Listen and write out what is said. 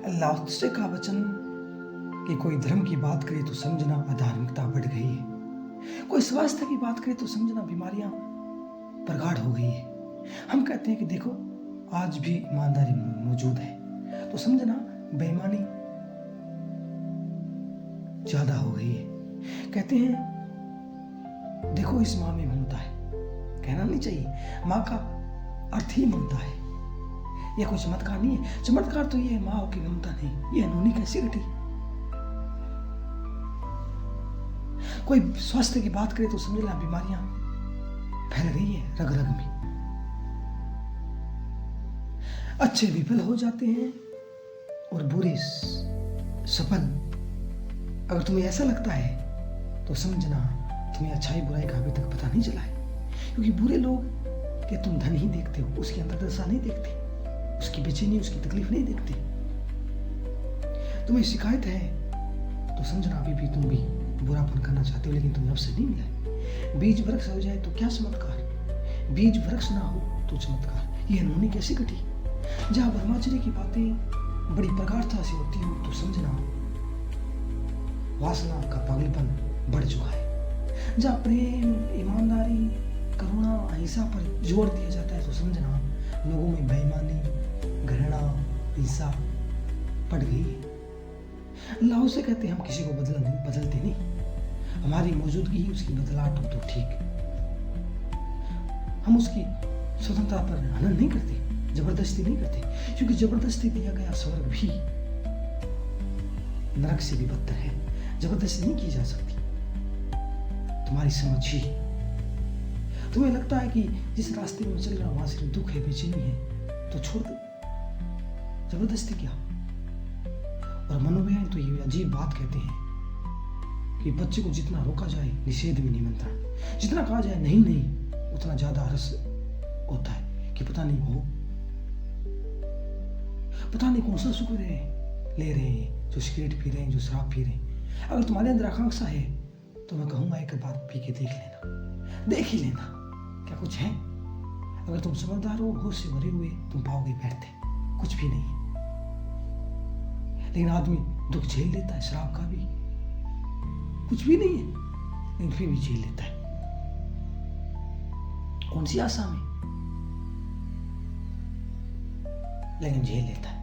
लाओ त्से का वचन कि कोई धर्म की बात करे तो समझना अधार्मिकता बढ़ गई है, कोई स्वास्थ्य की बात करे तो समझना बीमारियां प्रगाढ़ हो गई है। हम कहते हैं कि देखो आज भी ईमानदारी मौजूद है तो समझना बेईमानी ज्यादा हो गई है। कहते हैं देखो इस माँ में ममता है, कहना नहीं चाहिए, माँ का अर्थ ही ममता है। यह कोई चमत्कार नहीं है, चमत्कार तो ये माँ की ममता नहीं, ये अनहोनी कैसे घटी। कोई स्वास्थ्य की बात करे तो समझना बीमारियां फैल रही है रग रग में, अच्छे विफल हो जाते हैं और बुरे सफल। अगर तुम्हें ऐसा लगता है तो समझना तुम्हें अच्छाई बुराई का अभी तक पता नहीं चला है, क्योंकि बुरे लोग के तुम धन ही देखते हो, उसकी अंतर्दशा नहीं देखते, उसकी बेचैनी उसकी तकलीफ नहीं देखते। तुम्हें शिकायत है तो समझना अभी भी तुम भी बुरापन करना चाहते हो, लेकिन तुम्हें अवसर नहीं मिला है। बीज वृक्ष हो जाए तो क्या चमत्कार, बीज वृक्ष ना हो तो चमत्कार। ये अनहोनी कैसे घटी। जहां ब्रह्मचर्य की बातें बड़ी प्रगाढ़ता से होती हो तो समझना वासना का पागलपन बढ़ चुका है। जहां प्रेम ईमानदारी करुणा अहिंसा पर जोर दिया जाता है तो समझना लोगों में बेईमानी घृणा हिंसा बढ़ गई है। अल्लाह से कहते हैं हम किसी को बदलते नहीं, हमारी मौजूदगी ही उसकी बदलाहट हो तो ठीक। हम उसकी स्वतंत्रता पर हनन नहीं करते, जबरदस्ती नहीं करते, क्योंकि जबरदस्ती दिया गया स्वर्ग भी नरक से भी बदतर है। जबरदस्ती नहीं की जा सकती, तुम्हारी समझ ही। तुम्हें लगता है कि जिस रास्ते में चल रहा वहां सिर्फ दुख है बेचैनी है तो छोड़ दो, जबरदस्ती क्या। और मनोविज्ञान तो ये अजीब बात कहते हैं कि बच्चे को जितना रोका जाए निषेध में निमंत्रण, जितना कहा जाए नहीं नहीं उतना ज्यादा रस होता है कि पता नहीं हो, पता नहीं कौन सा सुख ले रहे हैं, जो सिगरेट पी रहे हैं, जो शराब पी रहे हैं। अगर तुम्हारे अंदर आकांक्षा है तो मैं कहूंगा एक बार पी के देख लेना, देख ही लेना क्या कुछ है। अगर तुम समझदार हो, होश से भरे हुए, तुम पाओगे बैठते कुछ भी नहीं है। लेकिन आदमी दुख झेल लेता है, शराब का भी कुछ भी नहीं है लेकिन फिर भी झेल लेता है। कौन सी आशा में, लेकिन झेल लेता है।